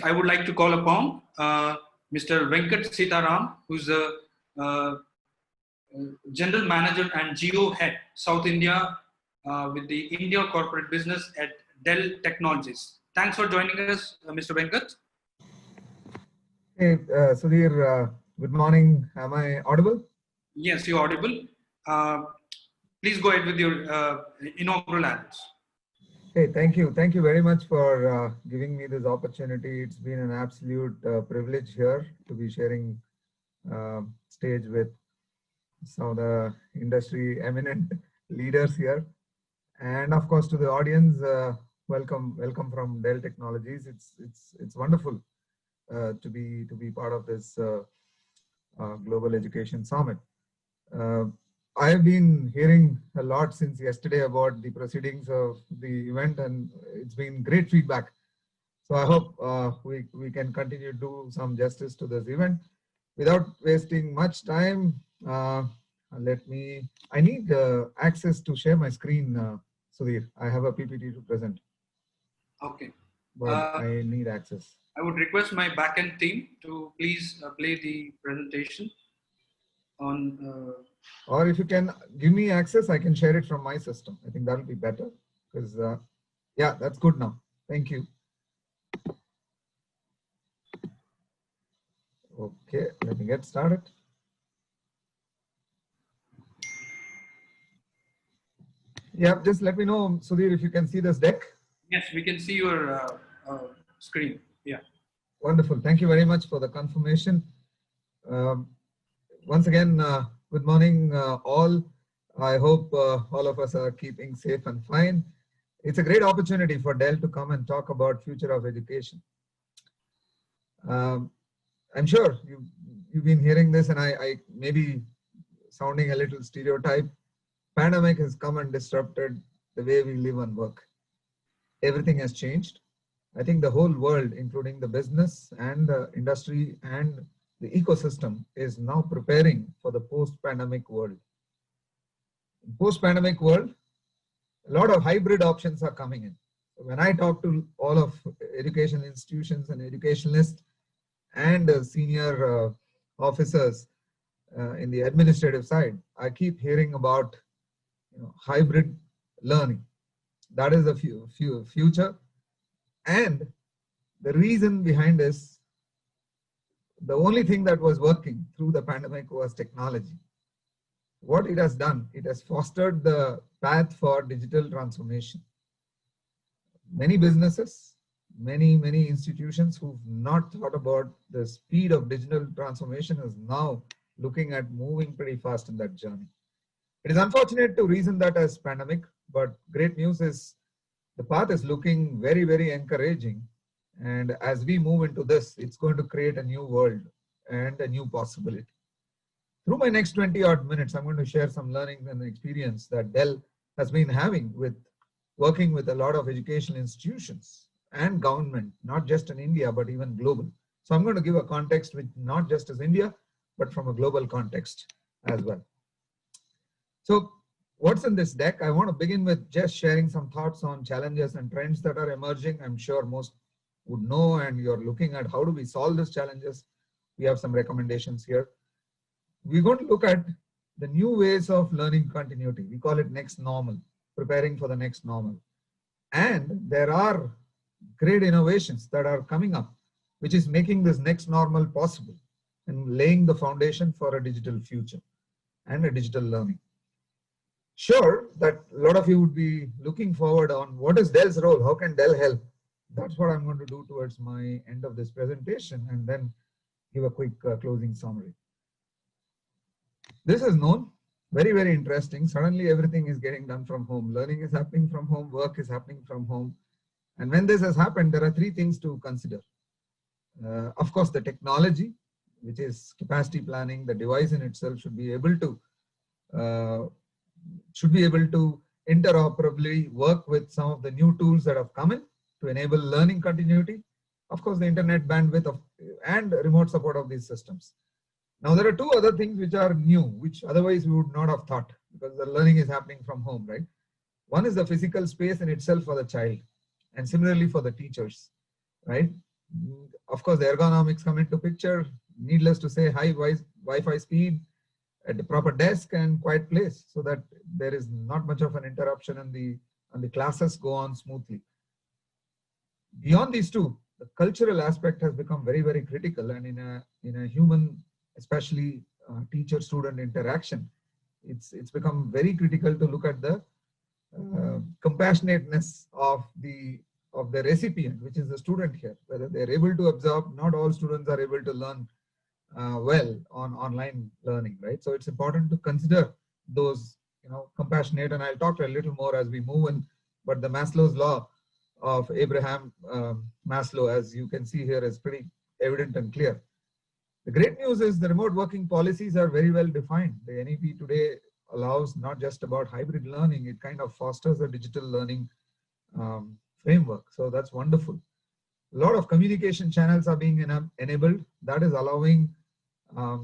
I would like to call upon Mr. Venkat Sitaram, who's the General Manager and Geo Head, South India, with the India Corporate Business at Dell Technologies. Thanks for joining us, Mr. Venkat. Hey, Sudhir, good morning. Am I audible? Yes, you're audible. Please go ahead with your inaugural address. Hey, thank you. Thank you very much for giving me this opportunity. It's been an absolute privilege here to be sharing stage with some of the industry eminent leaders here. And of course, to the audience, welcome from Dell Technologies. It's wonderful to be part of this Global Education Summit. I have been hearing a lot since yesterday about the proceedings of the event, and it's been great feedback. So I hope we can continue to do some justice to this event. Without wasting much time, I need access to share my screen, Sudhir. I have a PPT to present. Okay. But I need access. I would request my backend team to please play the presentation on. Or if you can give me access, I can share it from my system. I think that'll be better because, yeah, that's good now. Thank you. Okay, let me get started. Yeah, just let me know, Sudhir, if you can see this deck. Yes, we can see your screen. Yeah. Wonderful. Thank you very much for the confirmation. Once again, good morning, all. I hope all of us are keeping safe and fine. It's a great opportunity for Dell to come and talk about future of education. I'm sure you've been hearing this, and I may be sounding a little stereotype. Pandemic has come and disrupted the way we live and work. Everything has changed. I think the whole world, including the business and the industry and the ecosystem, is now preparing for the post-pandemic world. In post-pandemic world, a lot of hybrid options are coming in. When I talk to all of education institutions and educationalists and senior officers in the administrative side, I keep hearing about hybrid learning. That is the future. And the reason behind this, the only thing that was working through the pandemic was technology. What it has done, it has fostered the path for digital transformation. Many businesses, many institutions who've not thought about the speed of digital transformation is now looking at moving pretty fast in that journey. It is unfortunate to reason that as pandemic, but great news is the path is looking very, very encouraging. And as we move into this, it's going to create a new world and a new possibility. Through my next 20 odd minutes, I'm going to share some learnings and experience that Dell has been having with working with a lot of educational institutions and government, not just in India, but even global. So I'm going to give a context which not just as India, but from a global context as well. So what's in this deck? I want to begin with just sharing some thoughts on challenges and trends that are emerging. I'm sure most would know, and you're looking at how do we solve these challenges. We have some recommendations here. We're going to look at the new ways of learning continuity. We call it next normal, preparing for the next normal. And there are great innovations that are coming up, which is making this next normal possible and laying the foundation for a digital future and a digital learning. Sure that a lot of you would be looking forward on what is Dell's role, how can Dell help? That's what I'm going to do towards my end of this presentation, and then give a quick closing summary. This is known, very, very interesting. Suddenly everything is getting done from home. Learning is happening from home, work is happening from home. And when this has happened, there are three things to consider. Of course, the technology, which is capacity planning. The device in itself should be able to interoperably work with some of the new tools that have come in to enable learning continuity. Of course, the internet bandwidth and remote support of these systems. Now, there are two other things which are new, which otherwise we would not have thought, because the learning is happening from home, right? One is the physical space in itself for the child, and similarly for the teachers, right? Of course, the ergonomics come into picture. Needless to say, high Wi-Fi speed at the proper desk and quiet place, so that there is not much of an interruption and the classes go on smoothly. Beyond these two, the cultural aspect has become very, very critical, and in a human, especially teacher-student interaction, it's become very critical to look at the compassionateness of the recipient, which is the student here, whether they're able to absorb. Not all students are able to learn well on online learning, right? So it's important to consider those, compassionate, and I'll talk a little more as we move in, but the Maslow's law of Abraham Maslow, as you can see here, is pretty evident and clear. The great news is the remote working policies are very well defined. The NEP today allows not just about hybrid learning, it kind of fosters a digital learning framework. So that's wonderful. A lot of communication channels are being enabled. That is allowing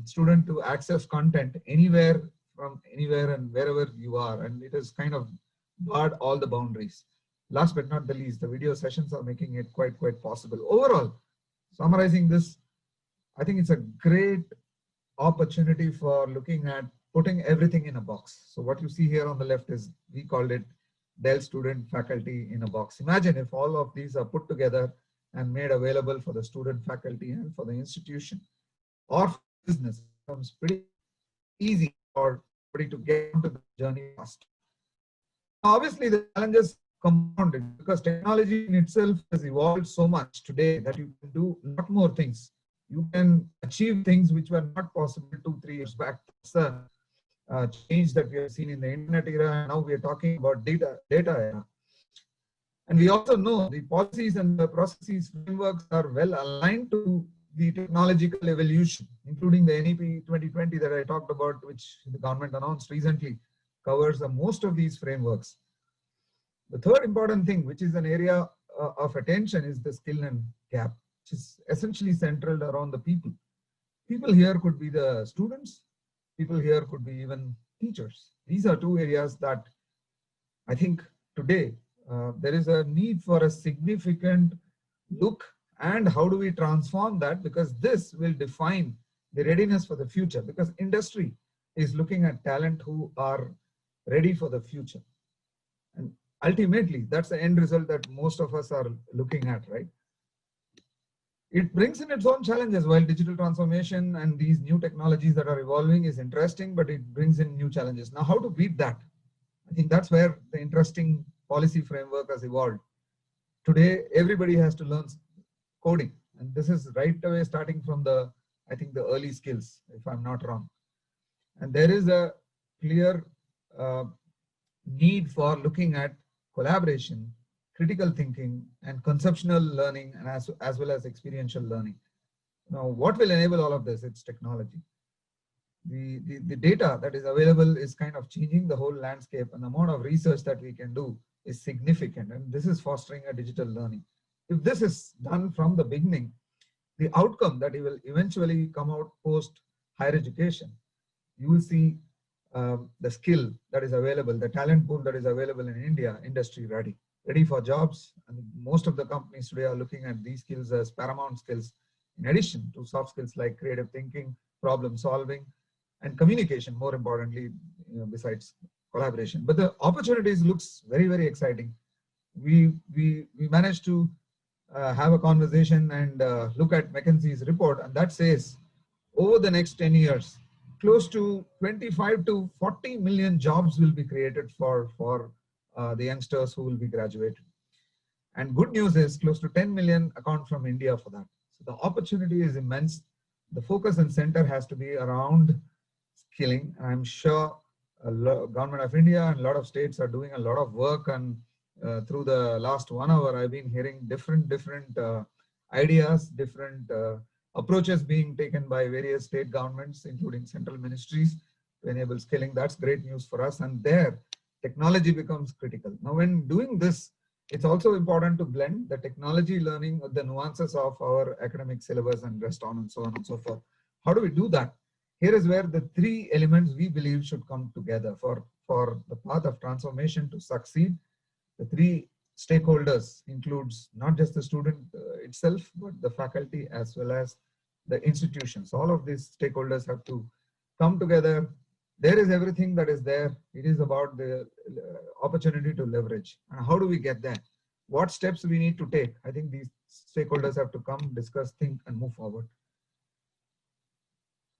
student to access content anywhere, from anywhere and wherever you are. And it has kind of barred all the boundaries. Last but not the least, the video sessions are making it quite possible. Overall, summarizing this, I think it's a great opportunity for looking at putting everything in a box. So what you see here on the left is, we called it Dell student faculty in a box. Imagine if all of these are put together and made available for the student, faculty, and for the institution or for business. It becomes pretty easy for everybody to get into the journey fast. Obviously, the challenges compounded because technology in itself has evolved so much today that you can do a lot more things. You can achieve things which were not possible 2-3 years back. It's a change that we have seen in the internet era. Now we are talking about data era. And we also know the policies and the processes frameworks are well aligned to the technological evolution, including the NEP 2020 that I talked about, which the government announced recently, covers most of these frameworks. The third important thing, which is an area of attention, is the skill and gap, which is essentially centered around the people. People here could be the students. People here could be even teachers. These are two areas that I think today there is a need for a significant look, and how do we transform that, because this will define the readiness for the future, because industry is looking at talent who are ready for the future. And ultimately, that's the end result that most of us are looking at, right? It brings in its own challenges. While digital transformation and these new technologies that are evolving is interesting, but it brings in new challenges. Now, how to beat that? I think that's where the interesting policy framework has evolved. Today, everybody has to learn coding. And this is right away starting from the early skills, if I'm not wrong. And there is a clear need for looking at collaboration, critical thinking, and conceptual learning, and as well as experiential learning. Now, what will enable all of this? It's technology. The data that is available is kind of changing the whole landscape, and the amount of research that we can do is significant, and this is fostering a digital learning. If this is done from the beginning, the outcome that will eventually come out post higher education, you will see the skill that is available, the talent pool that is available in India, industry ready for jobs. And most of the companies today are looking at these skills as paramount skills, in addition to soft skills like creative thinking, problem solving, and communication, more importantly, besides collaboration. But the opportunities looks very exciting. We managed to have a conversation and look at McKinsey's report, and that says over the next 10 years, close to 25 to 40 million jobs will be created for the youngsters who will be graduated. And good news is close to 10 million account from India for that. So the opportunity is immense. The focus and center has to be around skilling. I'm sure Government of India and a lot of states are doing a lot of work, and through the last 1 hour, I've been hearing different ideas, different approaches being taken by various state governments, including central ministries, to enable skilling. That's great news for us. And there, technology becomes critical. Now, when doing this, it's also important to blend the technology learning with the nuances of our academic syllabus and rest on and so on and so forth. How do we do that? Here is where the three elements we believe should come together for the path of transformation to succeed. The three stakeholders includes not just the student itself, but the faculty as well as the institutions. All of these stakeholders have to come together. There is everything that is there. It is about the opportunity to leverage. And how do we get that? What steps we need to take? I think these stakeholders have to come, discuss, think, and move forward.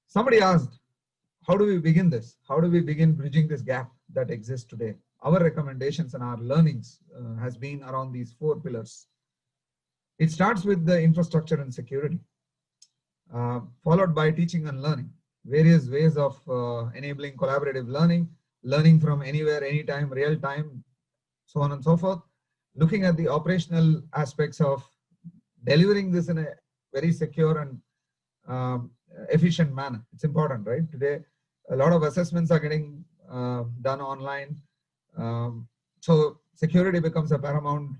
Somebody asked, how do we begin this? How do we begin bridging this gap that exists today? Our recommendations and our learnings has been around these 4 pillars. It starts with the infrastructure and security, followed by teaching and learning, various ways of enabling collaborative learning, learning from anywhere, anytime, real time, so on and so forth. Looking at the operational aspects of delivering this in a very secure and efficient manner. It's important, right? Today, a lot of assessments are getting done online. So security becomes a paramount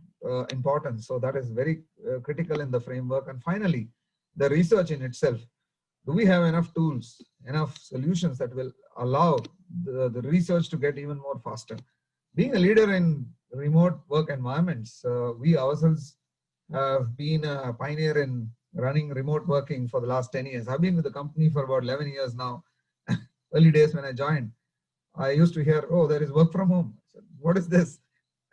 importance. So that is very critical in the framework. And finally, the research in itself. Do we have enough tools, enough solutions that will allow the research to get even more faster? Being a leader in remote work environments, we ourselves have been a pioneer in running remote working for the last 10 years. I've been with the company for about 11 years now. Early days when I joined, I used to hear, oh, there is work from home. I said, what is this?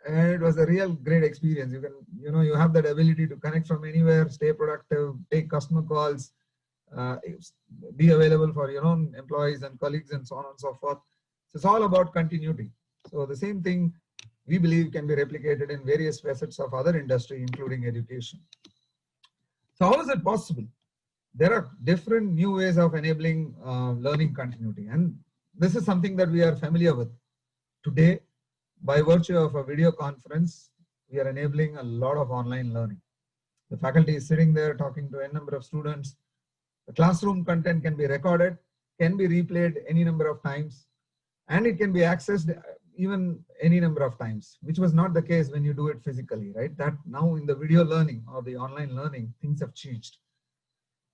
And it was a real great experience. You can, you have that ability to connect from anywhere, stay productive, take customer calls, be available for your own employees and colleagues and so on and so forth. So it's all about continuity. So the same thing we believe can be replicated in various facets of other industry, including education. So how is it possible? There are different new ways of enabling learning continuity. And this is something that we are familiar with. Today, by virtue of a video conference, we are enabling a lot of online learning. The faculty is sitting there talking to a number of students. The classroom content can be recorded, can be replayed any number of times, and it can be accessed even any number of times, which was not the case when you do it physically, right? That now in the video learning or the online learning, things have changed.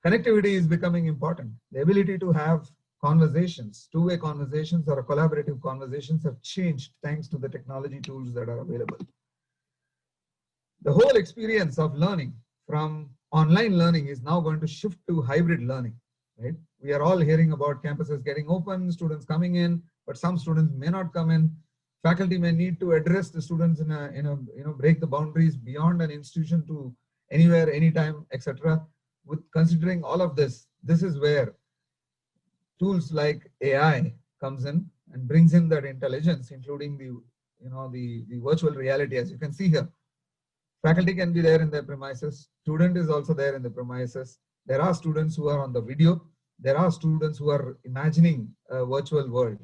Connectivity is becoming important. The ability to have conversations, two-way conversations or collaborative conversations have changed thanks to the technology tools that are available. The whole experience of learning from online learning is now going to shift to hybrid learning, right? We are all hearing about campuses getting open, students coming in, but some students may not come in. Faculty may need to address the students break the boundaries beyond an institution to anywhere, anytime, etc. With considering all of this, this is where tools like AI comes in and brings in that intelligence, including the virtual reality, as you can see here. Faculty can be there in their premises. Student is also there in the premises. There are students who are on the video. There are students who are imagining a virtual world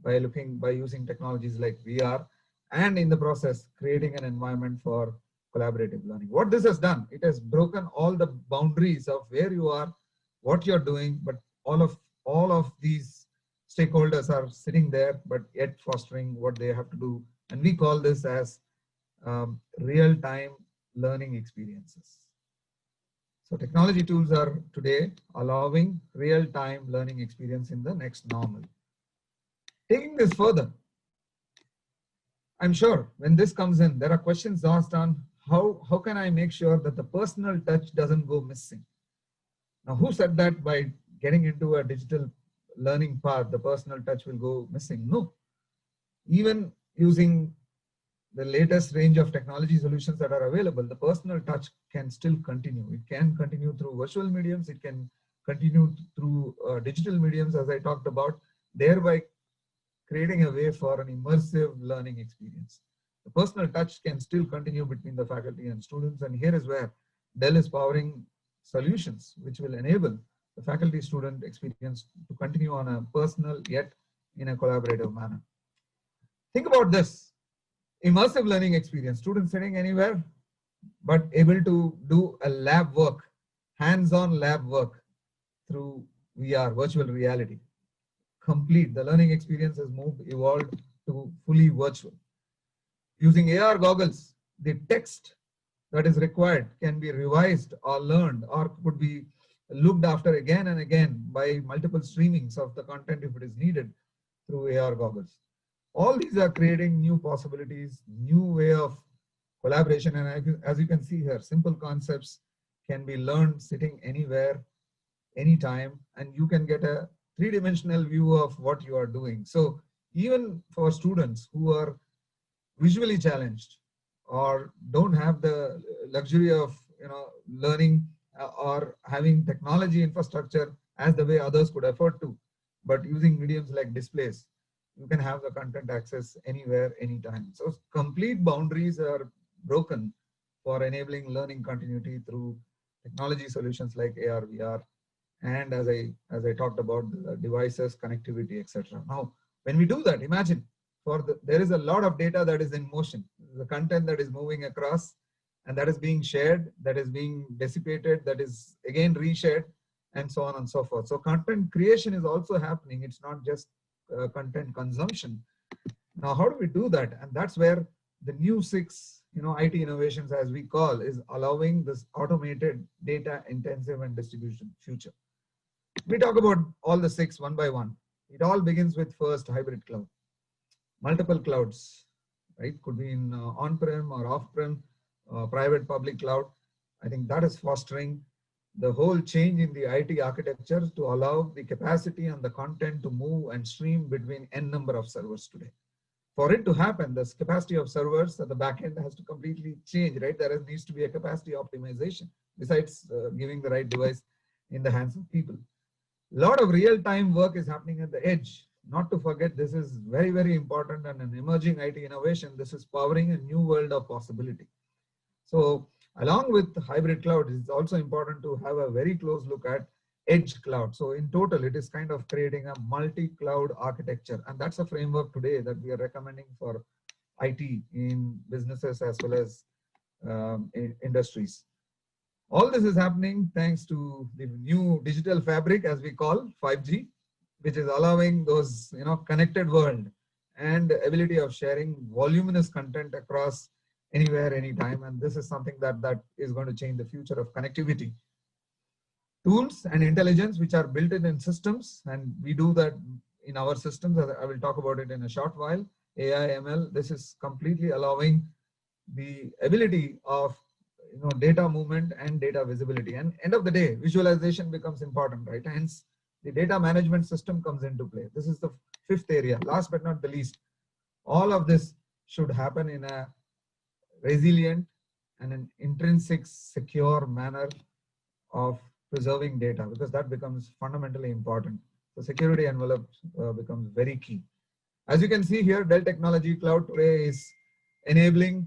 by using technologies like VR, and in the process creating an environment for collaborative learning. What this has done, it has broken all the boundaries of where you are, what you're doing, but all of these stakeholders are sitting there, but yet fostering what they have to do. And we call this as real-time learning experiences. So technology tools are today allowing real-time learning experience in the next normal. Taking this further, I'm sure when this comes in, there are questions asked on how can I make sure that the personal touch doesn't go missing? Now, who said that by getting into a digital learning path, the personal touch will go missing? No. Even using the latest range of technology solutions that are available, the personal touch can still continue. It can continue through virtual mediums. It can continue through digital mediums, as I talked about, thereby creating a way for an immersive learning experience. The personal touch can still continue between the faculty and students. And here is where Dell is powering solutions which will enable the faculty-student experience to continue on a personal yet in a collaborative manner. Think about this. Immersive learning experience, students sitting anywhere, but able to do a lab work, hands-on lab work through VR, virtual reality. Complete. The learning experience has evolved to fully virtual. Using AR goggles, the text that is required can be revised or learned or could be looked after again and again by multiple streamings of the content if it is needed through AR goggles. All these are creating new possibilities, new way of collaboration. And as you can see here, simple concepts can be learned sitting anywhere, anytime, and you can get a three-dimensional view of what you are doing. So even for students who are visually challenged or don't have the luxury of learning or having technology infrastructure as the way others could afford to, but using mediums like displays, you can have the content access anywhere, anytime. So complete boundaries are broken for enabling learning continuity through technology solutions like AR, VR, and as I talked about, the devices, connectivity, etc. Now, when we do that, imagine there is a lot of data that is in motion, the content that is moving across, and that is being shared, that is being dissipated, that is again reshared, and so on and so forth. So content creation is also happening. It's not just content consumption. Now, how do we do that? And that's where the new 6, IT innovations, as we call, is allowing this automated, data intensive and distribution future. We talk about all the 6 one by one. It all begins with first hybrid cloud. Multiple clouds, right? Could be in on-prem or off-prem, private public cloud. I think that is fostering the whole change in the IT architecture to allow the capacity and the content to move and stream between n number of servers today. For it to happen, this capacity of servers at the back end has to completely change, right? There needs to be a capacity optimization besides giving the right device in the hands of people. A lot of real-time work is happening at the edge. Not to forget, this is very, very important and an emerging IT innovation. This is powering a new world of possibility. So along with hybrid cloud, it's also important to have a very close look at edge cloud. So in total, it is kind of creating a multi-cloud architecture. And that's a framework today that we are recommending for IT in businesses as well as in industries. All this is happening thanks to the new digital fabric, as we call 5G, which is allowing those connected world and ability of sharing voluminous content across anywhere, anytime. And this is something that is going to change the future of connectivity. Tools and intelligence which are built in systems, and we do that in our systems. I will talk about it in a short while. AI, ML, this is completely allowing the ability of data movement and data visibility. And end of the day, visualization becomes important, right? Hence, the data management system comes into play. This is the 5th area. Last but not the least, all of this should happen in a resilient and an intrinsic secure manner of preserving data, because that becomes fundamentally important. The security envelope becomes very key. As you can see here, Dell Technology Cloud today is enabling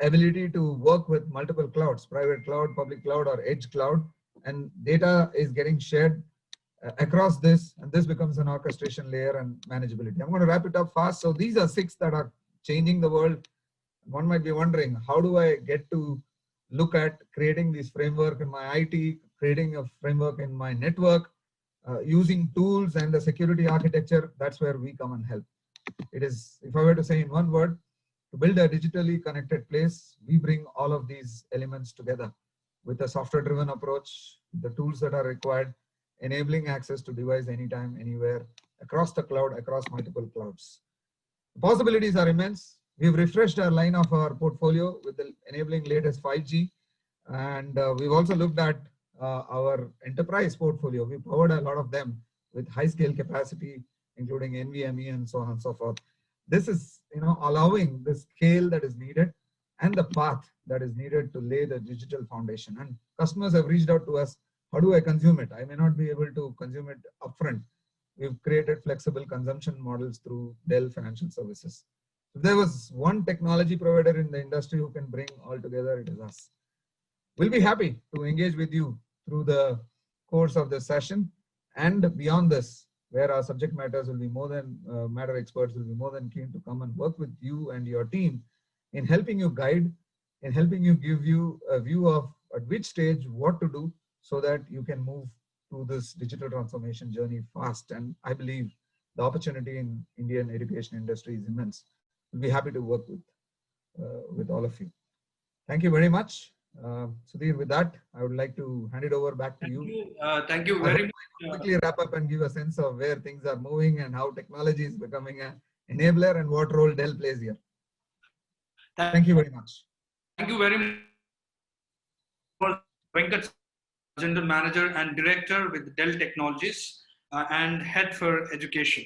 ability to work with multiple clouds, private cloud, public cloud, or edge cloud, and data is getting shared across this, and this becomes an orchestration layer and manageability. I'm going to wrap it up fast. So these are 6 that are changing the world. One might be wondering, how do I get to look at creating this framework in my IT, creating a framework in my network, using tools and the security architecture? That's where we come and help. It is, if I were to say in one word, to build a digitally connected place, we bring all of these elements together with a software-driven approach, the tools that are required, enabling access to device anytime, anywhere, across the cloud, across multiple clouds. The possibilities are immense. We've refreshed our line of our portfolio with the enabling latest 5G. And we've also looked at our enterprise portfolio. We powered a lot of them with high scale capacity, including NVMe and so on and so forth. This is allowing the scale that is needed and the path that is needed to lay the digital foundation. And customers have reached out to us, how do I consume it? I may not be able to consume it upfront. We've created flexible consumption models through Dell Financial Services. If there was one technology provider in the industry who can bring all together, it is us. We'll be happy to engage with you through the course of this session and beyond this, where our subject matters will be more than matter experts will be more than keen to come and work with you and your team in helping you guide, in helping you give you a view of at which stage what to do so that you can move through this digital transformation journey fast. And I believe the opportunity in Indian education industry is immense. We'll be happy to work with all of you. Thank you very much. Sudhir, with that, I would like to hand it over back to you. Thank you very much. Quickly wrap up and give a sense of where things are moving and how technology is becoming an enabler and what role Dell plays here. Thank you very much. you very much, Venkat, General Manager and Director with Dell Technologies and Head for Education.